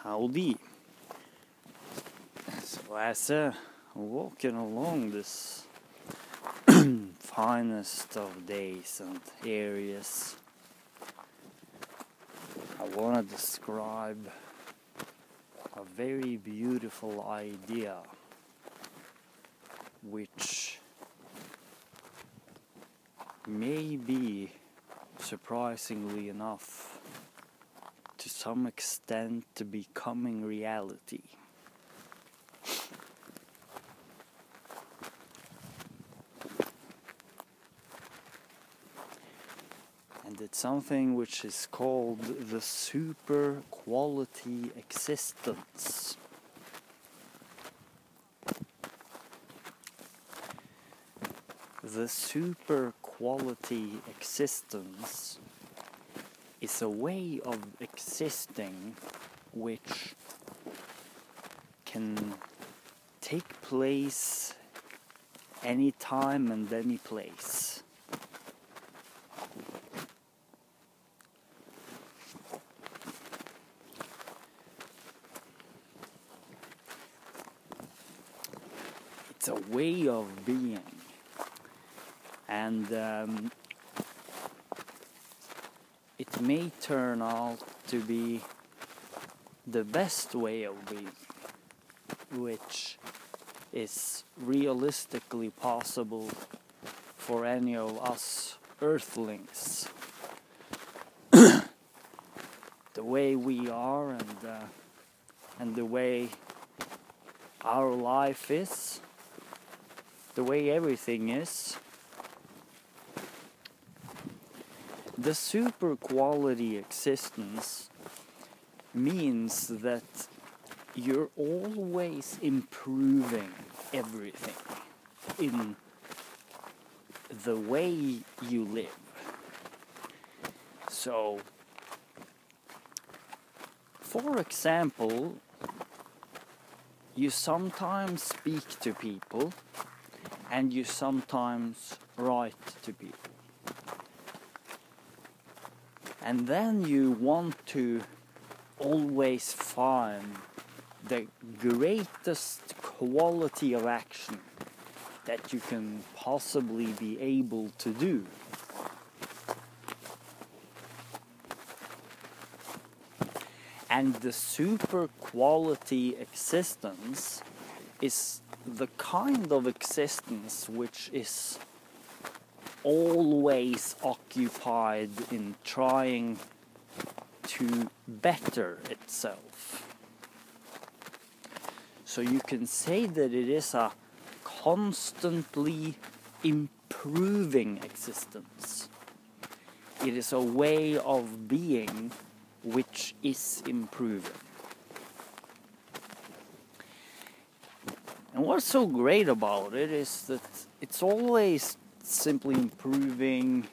Howdy. So as walking along this finest of days and areas, I want to describe a very beautiful idea which may be, surprisingly enough, to some extent becoming reality. And it's something which is called the super quality existence. The super quality existence is a way of existing which can take place anytime and any place. It's a way of being, and it may turn out to be the best way of being, which is realistically possible for any of us earthlings. The way we are and the way our life is, the way everything is. The super quality existence means that you're always improving everything in the way you live. So, for example, you sometimes speak to people and you sometimes write to people. And then you want to always find the greatest quality of action that you can possibly be able to do. And the super quality existence is the kind of existence which is always occupied in trying to better itself. So you can say that it is a constantly improving existence. It is a way of being which is improving. And what's so great about it is that it's always simply improving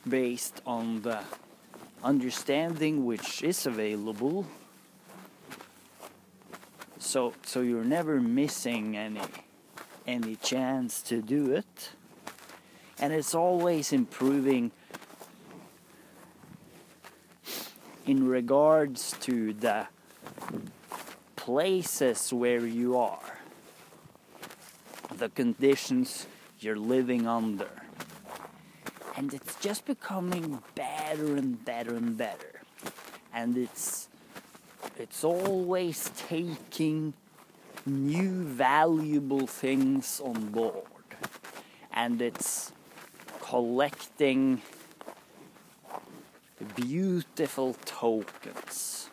based on the understanding which is available. So you're never missing any chance to do it. And it's always improving in regards to the places where you are, the conditions you're living under. And it's just becoming better and better and better. And it's always taking new valuable things on board. And it's collecting beautiful tokens.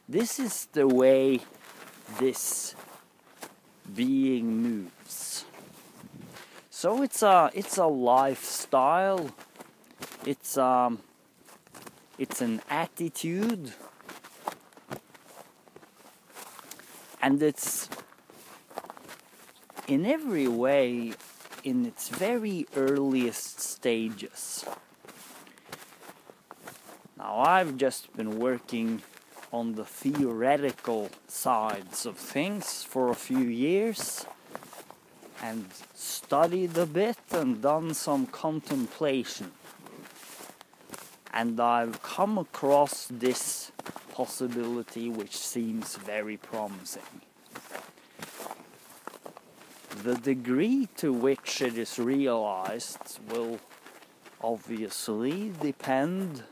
This is the way this being moves. So it's a lifestyle. It's an attitude, and it's in every way in its very earliest stages. Now, I've just been working on the theoretical sides of things for a few years and studied a bit and done some contemplation. And I've come across this possibility which seems very promising. The degree to which it is realized will obviously depend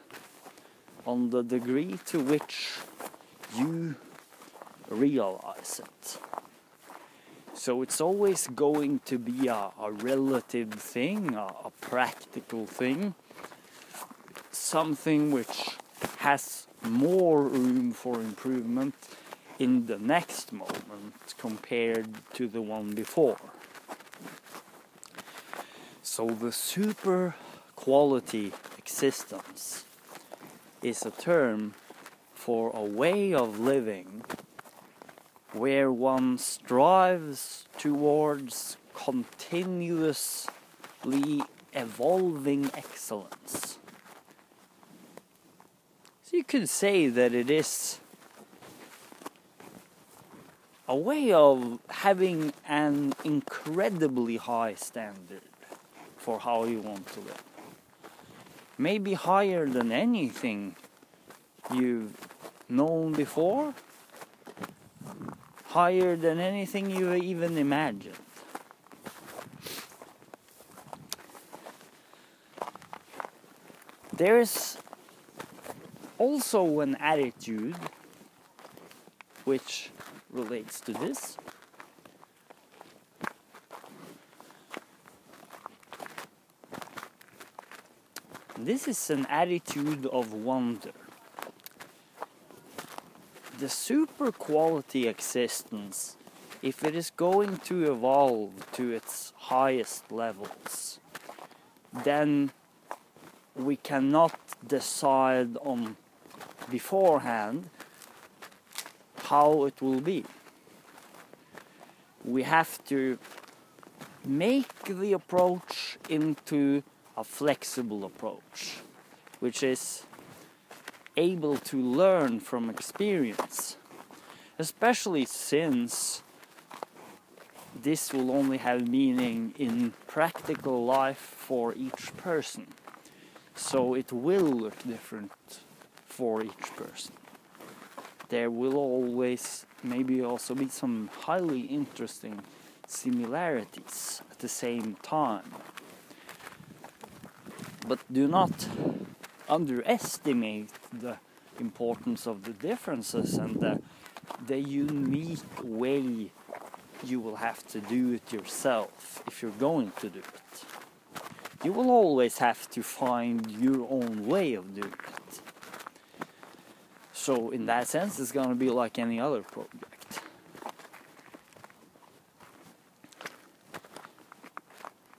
on the degree to which you realize it. So it's always going to be a relative thing, a practical thing, something which has more room for improvement in the next moment compared to the one before. So the super quality existence is a term for a way of living where one strives towards continuously evolving excellence. So you could say that it is a way of having an incredibly high standard for how you want to live. Maybe higher than anything you've known before, higher than anything you even imagined. There is also an attitude which relates to this. This is an attitude of wonder. The super quality existence, if it is going to evolve to its highest levels, then we cannot decide on beforehand how it will be. We have to make the approach into a flexible approach, which is able to learn from experience, especially since this will only have meaning in practical life for each person. So it will look different for each person. There will always maybe also be some highly interesting similarities at the same time. But do not underestimate the importance of the differences and the unique way you will have to do it yourself if you're going to do it. You will always have to find your own way of doing it. So in that sense, it's going to be like any other project.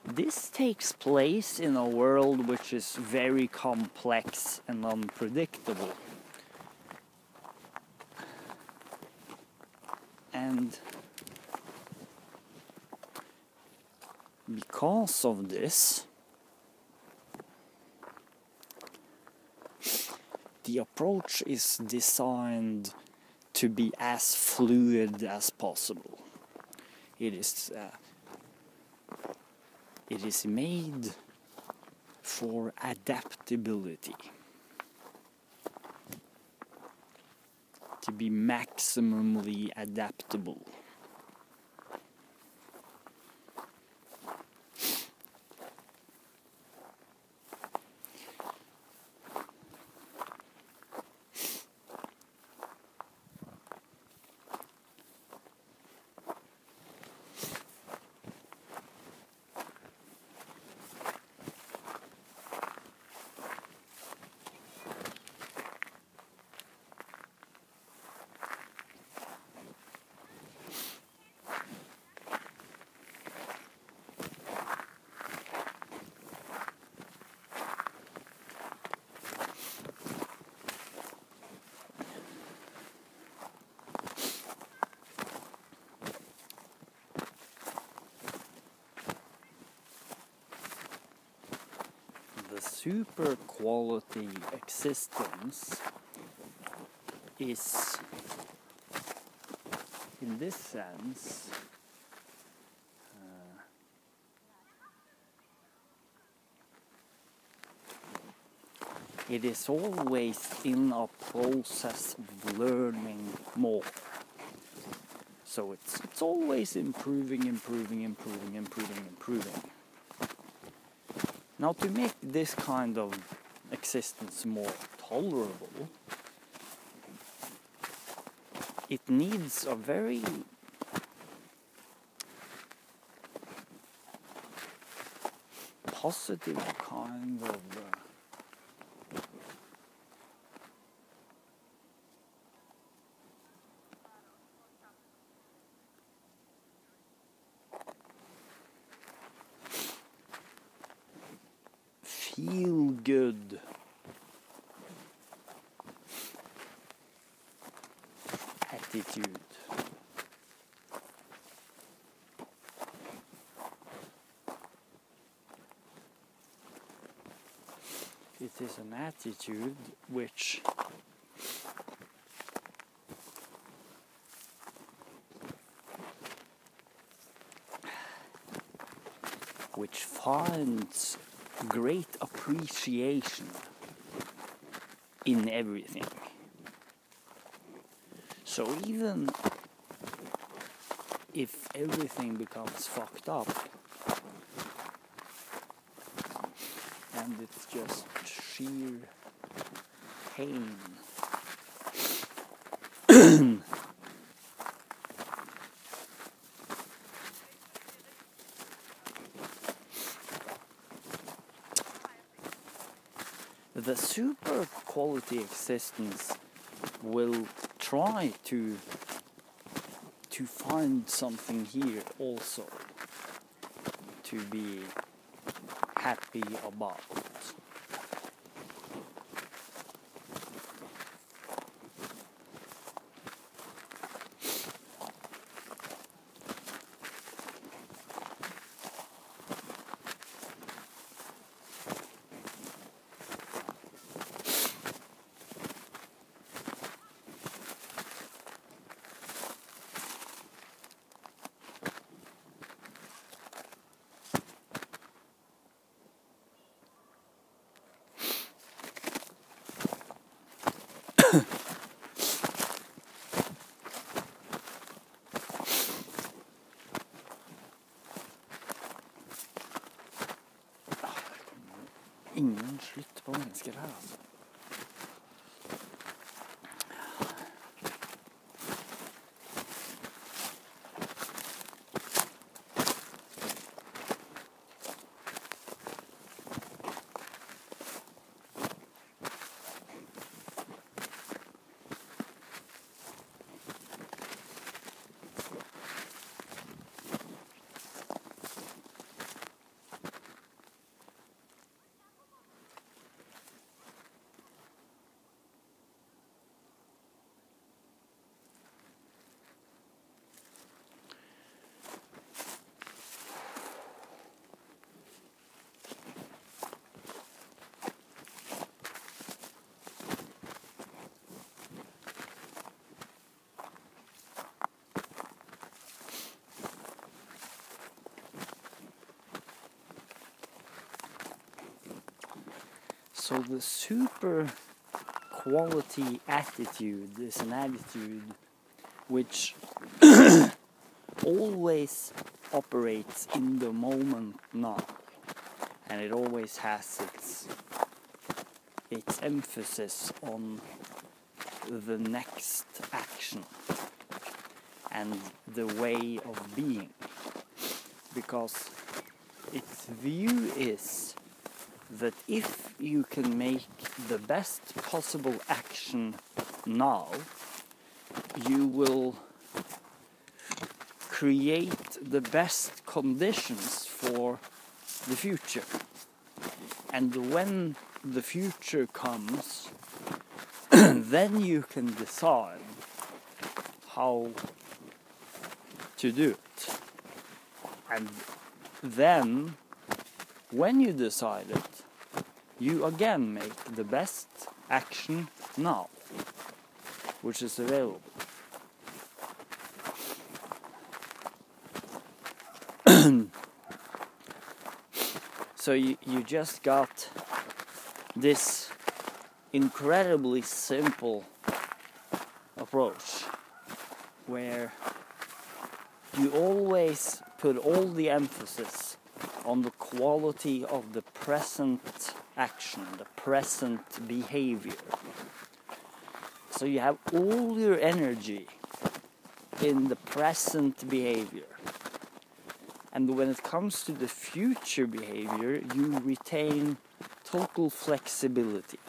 This takes place in a world which is very complex and unpredictable. And because of this, the approach is designed to be as fluid as possible. It is made for adaptability, to be maximally adaptable. The super quality existence is, in this sense, it is always in a process of learning more. So it's always improving. Now, to make this kind of existence more tolerable, it needs a very positive kind of feel good attitude. It is an attitude which finds great appreciation in everything. So even if everything becomes fucked up and it's just sheer pain, the super quality existence will try to find something here also to be happy about. Ingen slutt på mennesker her, altså. So the super quality attitude is an attitude which always operates in the moment now, and it always has its emphasis on the next action and the way of being, because its view is that if you can make the best possible action now, you will create the best conditions for the future. And when the future comes, then you can decide how to do it. And then, when you decide it, you again make the best action now, which is available. So you just got this incredibly simple approach where you always put all the emphasis on the quality of the present action, the present behavior. So you have all your energy in the present behavior. And when it comes to the future behavior, you retain total flexibility.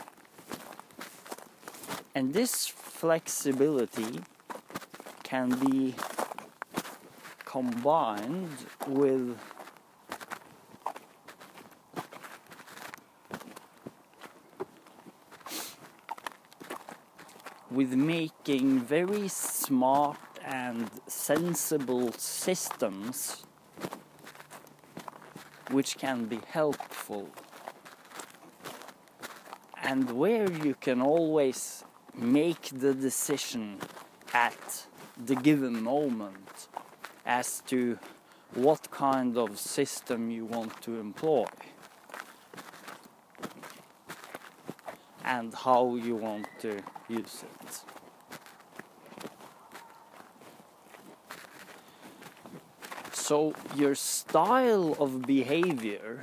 And this flexibility can be combined with making very smart and sensible systems which can be helpful, and where you can always make the decision at the given moment as to what kind of system you want to employ and how you want to use it. So your style of behavior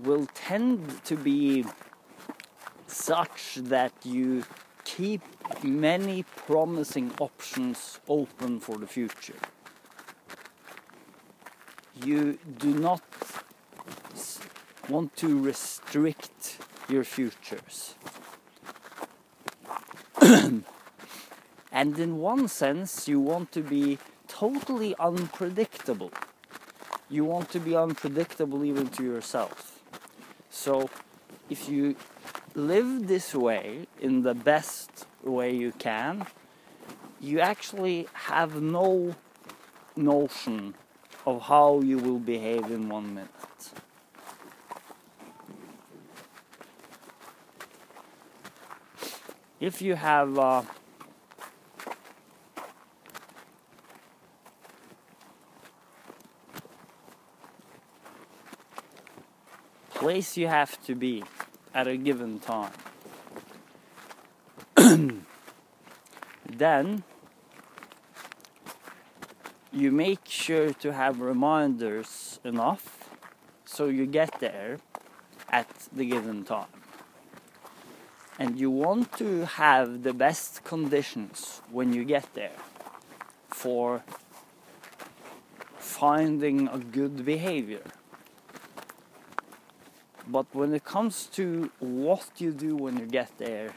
will tend to be such that you keep many promising options open for the future. You do not want to restrict your futures. And in one sense, you want to be totally unpredictable. You want to be unpredictable even to yourself. So if you live this way in the best way you can, you actually have no notion of how you will behave in 1 minute. If you have place you have to be at a given time, then you make sure to have reminders enough so you get there at the given time. And you want to have the best conditions when you get there for finding a good behavior. But when it comes to what you do when you get there,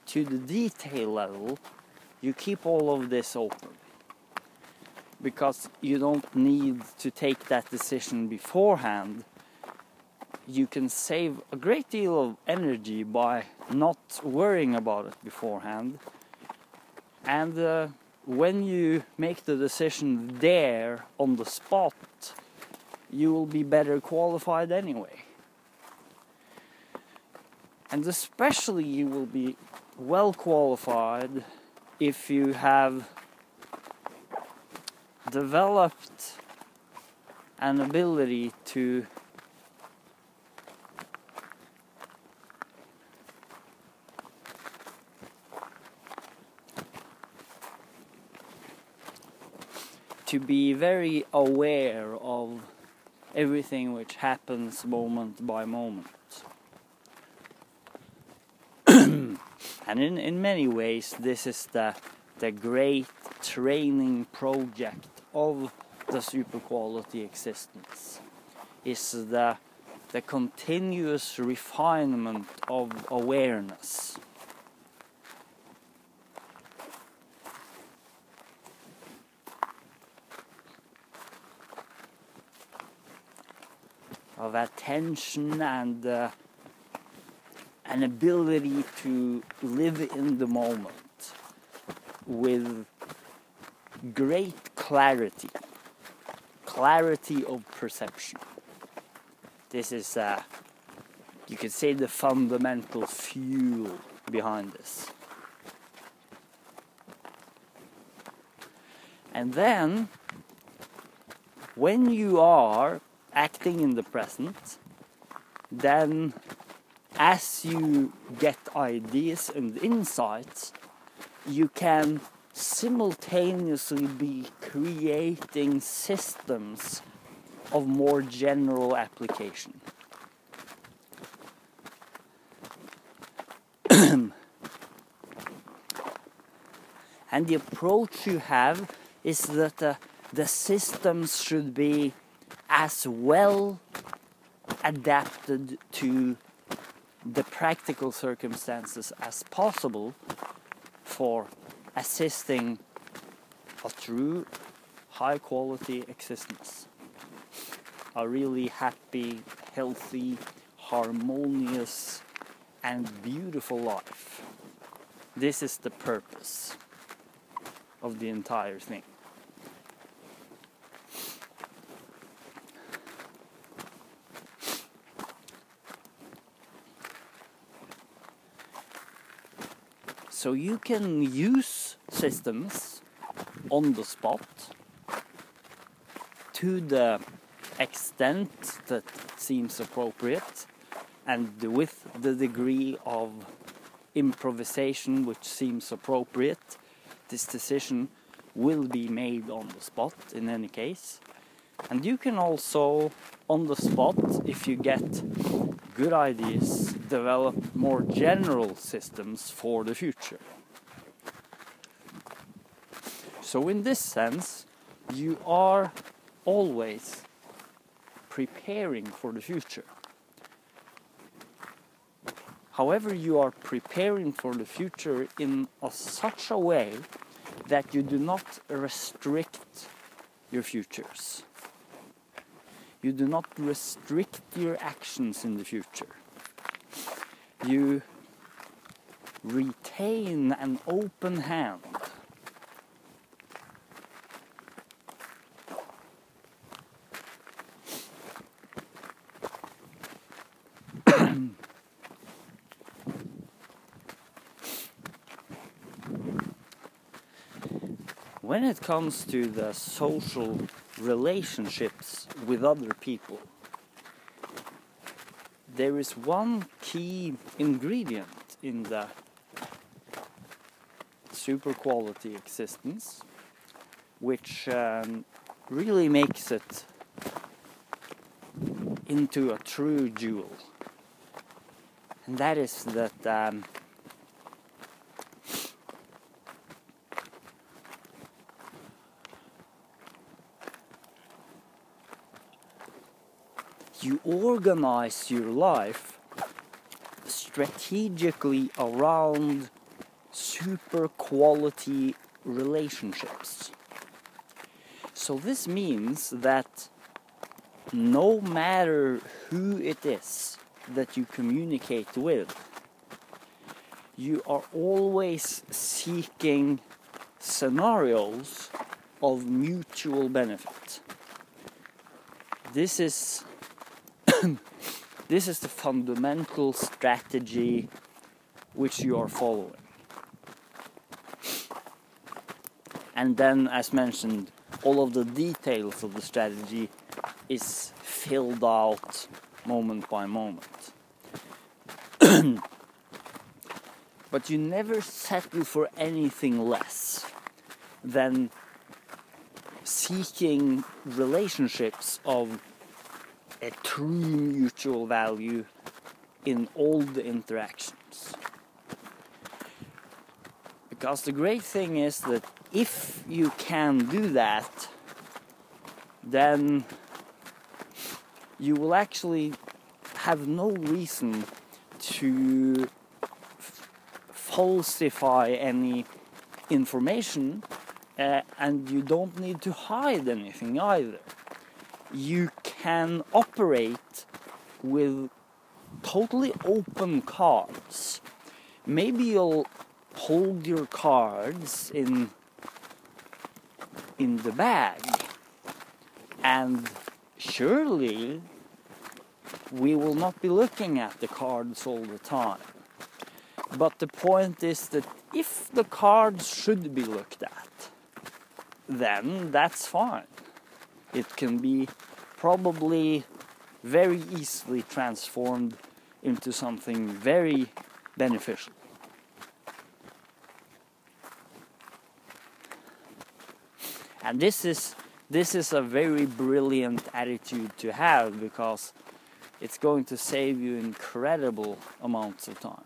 to the detail level, you keep all of this open. Because you don't need to take that decision beforehand. You can save a great deal of energy by not worrying about it beforehand. And when you make the decision there on the spot, you will be better qualified anyway. And especially you will be well qualified if you have developed an ability to be very aware of everything which happens moment by moment. And in many ways, this is the great training project of the super quality existence, is the continuous refinement of awareness. Of attention and an ability to live in the moment with great clarity of perception. This is, you could say, the fundamental fuel behind this. And then, when you are acting in the present, then as you get ideas and insights, you can simultaneously be creating systems of more general application. And the approach you have is that the systems should be as well adapted to the practical circumstances as possible for assisting a true high-quality existence. A really happy, healthy, harmonious, and beautiful life. This is the purpose of the entire thing. So you can use systems on the spot to the extent that seems appropriate and with the degree of improvisation which seems appropriate. This decision will be made on the spot in any case. And you can also, on the spot, if you get good ideas, develop more general systems for the future. So in this sense, you are always preparing for the future. However, you are preparing for the future in such a way that you do not restrict your futures. You do not restrict your actions in the future. You retain an open hand. When it comes to the social relationships with other people, there is one key ingredient in the super quality existence which really makes it into a true jewel, and that is that you organize your life strategically around super quality relationships. So this means that no matter who it is that you communicate with, you are always seeking scenarios of mutual benefit. This is the fundamental strategy which you are following. And then, as mentioned, all of the details of the strategy is filled out moment by moment. But you never settle for anything less than seeking relationships of a true mutual value in all the interactions. Because the great thing is that if you can do that, then you will actually have no reason to falsify any information, and you don't need to hide anything either. You can operate with totally open cards. Maybe you'll hold your cards in the bag, and surely we will not be looking at the cards all the time. But the point is that if the cards should be looked at, then that's fine. It can be probably very easily transformed into something very beneficial. And this is a very brilliant attitude to have, because it's going to save you incredible amounts of time.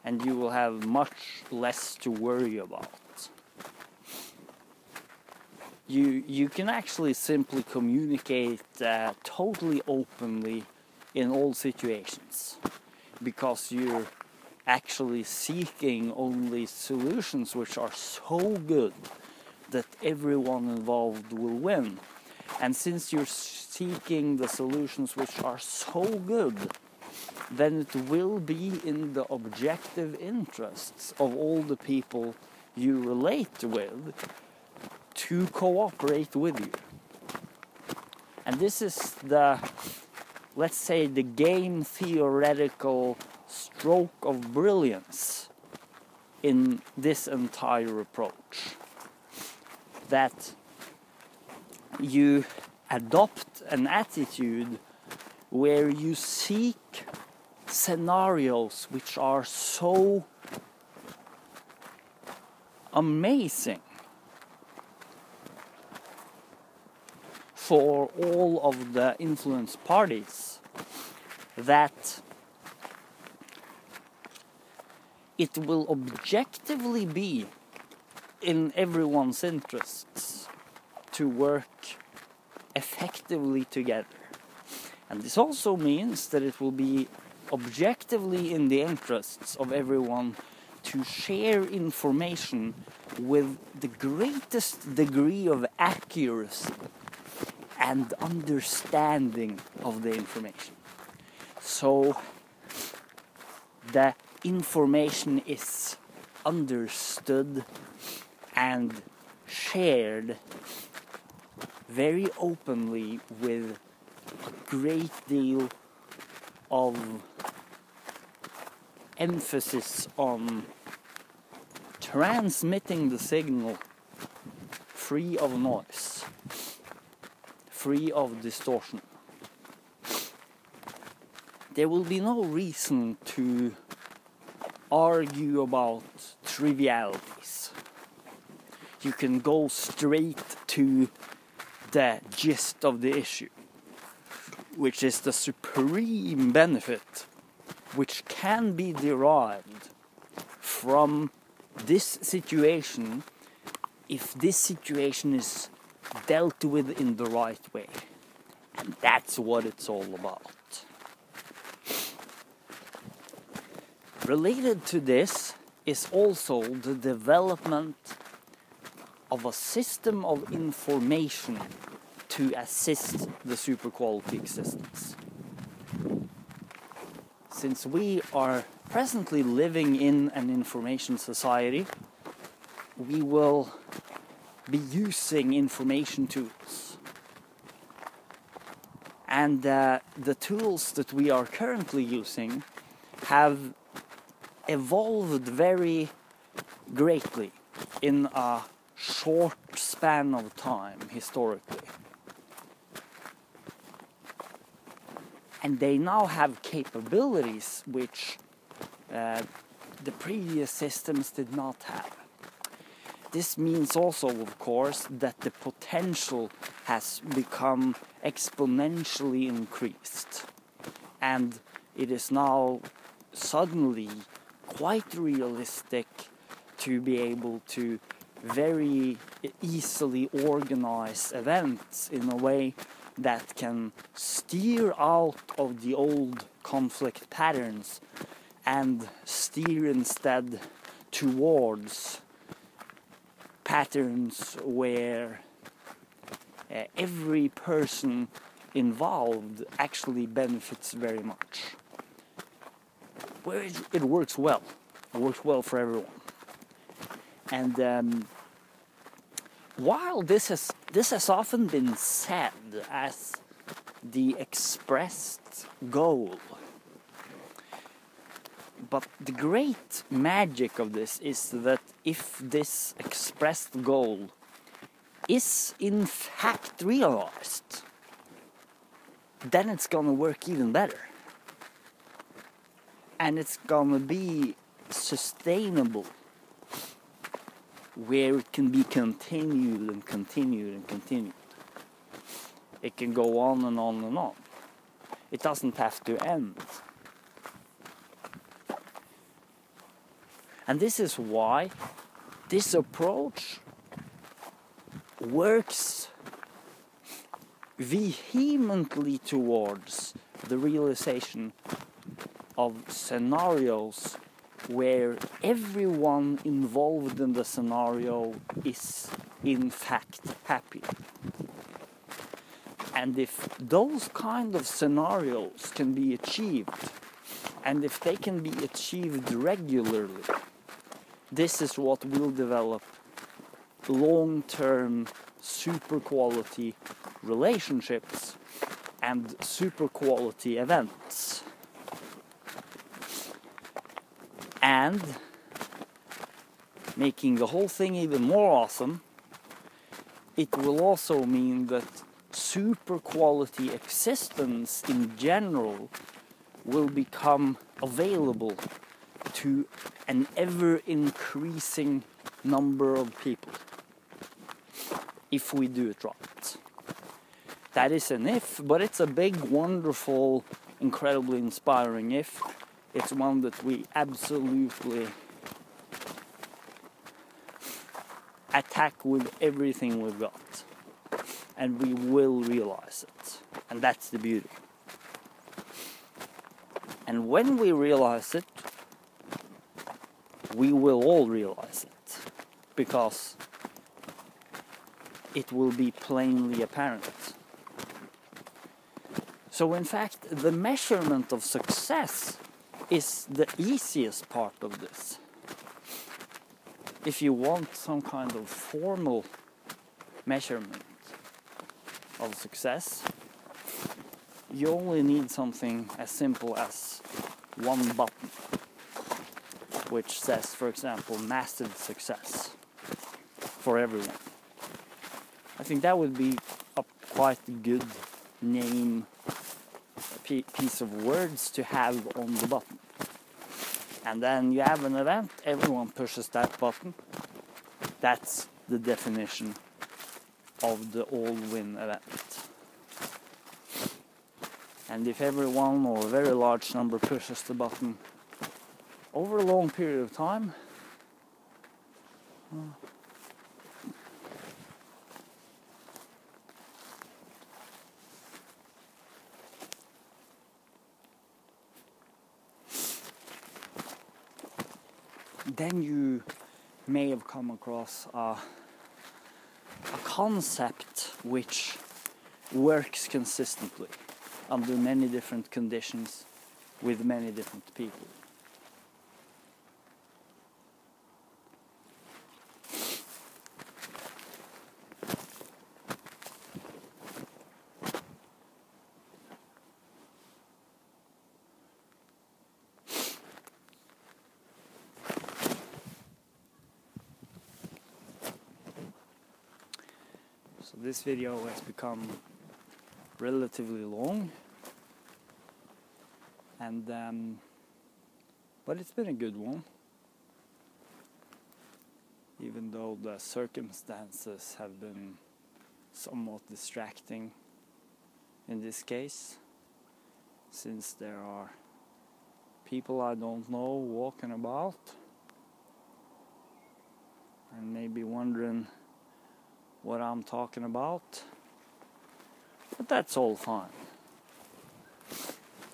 And you will have much less to worry about. You can actually simply communicate totally openly in all situations, because you're actually seeking only solutions which are so good that everyone involved will win. And since you're seeking the solutions which are so good, then it will be in the objective interests of all the people you relate with to cooperate with you. And this is the, let's say, the game theoretical stroke of brilliance in this entire approach. That you adopt an attitude where you seek scenarios which are so amazing for all of the influenced parties that it will objectively be in everyone's interests to work effectively together. And this also means that it will be objectively in the interests of everyone to share information with the greatest degree of accuracy and understanding of the information. So the information is understood and shared very openly with a great deal of emphasis on transmitting the signal free of noise, free of distortion. There will be no reason to argue about trivialities. You can go straight to the gist of the issue, which is the supreme benefit which can be derived from this situation if this situation is dealt with in the right way. And that's what it's all about. Related to this is also the development of a system of information to assist the super-quality existence. Since we are presently living in an information society, we will be using information tools. And the tools that we are currently using have evolved very greatly in a short span of time historically. And they now have capabilities which the previous systems did not have. This means also, of course, that the potential has become exponentially increased. And it is now suddenly quite realistic to be able to very easily organize events in a way that can steer out of the old conflict patterns and steer instead towards patterns where every person involved actually benefits very much. Where it works well. It works well for everyone. And while this has often been said as the expressed goal, but the great magic of this is that if this expressed goal is in fact realized, then it's gonna work even better. and it's gonna be sustainable, where it can be continued and continued and continued. It can go on and on and on. It doesn't have to end. And this is why this approach works vehemently towards the realization of scenarios where everyone involved in the scenario is in fact happy. And if those kind of scenarios can be achieved, and if they can be achieved regularly, this is what will develop long-term super quality relationships and super quality events. And making the whole thing even more awesome, it will also mean that super quality existence in general will become available to an ever increasing number of people if we do it right. That is an if, but it's a big, wonderful, incredibly inspiring if. It's one that we absolutely attack with everything we've got. And we will realize it. And that's the beauty. And when we realize it, we will all realize it. Because it will be plainly apparent. So in fact, the measurement of success is the easiest part of this. If you want some kind of formal measurement of success, you only need something as simple as one button, which says, for example, massive success for everyone. I think that would be a quite good name, piece of words to have on the button. And then you have an event, everyone pushes that button. That's the definition of the all-win event. And if everyone or a very large number pushes the button over a long period of time, then you may have come across a concept which works consistently under many different conditions with many different people. So this video has become relatively long, and but it's been a good one, even though the circumstances have been somewhat distracting in this case, since there are people I don't know walking about and maybe wondering what I'm talking about. But that's all fine.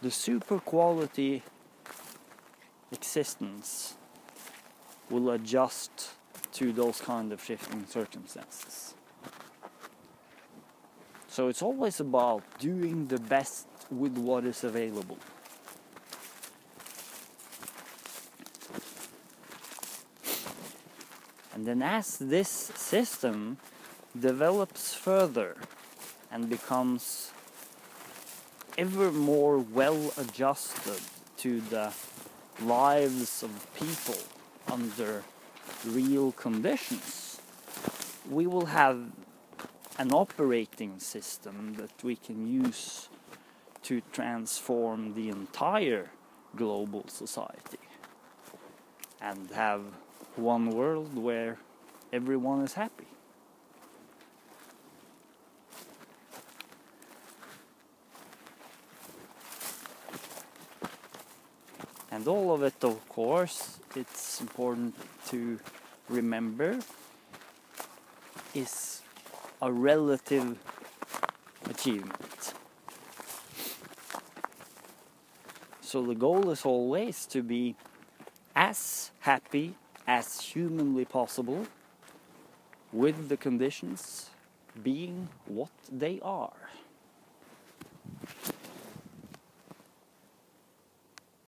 The super quality existence will adjust to those kind of shifting circumstances. So it's always about doing the best with what is available. And then as this system develops further and becomes ever more well adjusted to the lives of people under real conditions, we will have an operating system that we can use to transform the entire global society and have one world where everyone is happy. And all of it, of course, it's important to remember, is a relative achievement. So the goal is always to be as happy as humanly possible, with the conditions being what they are.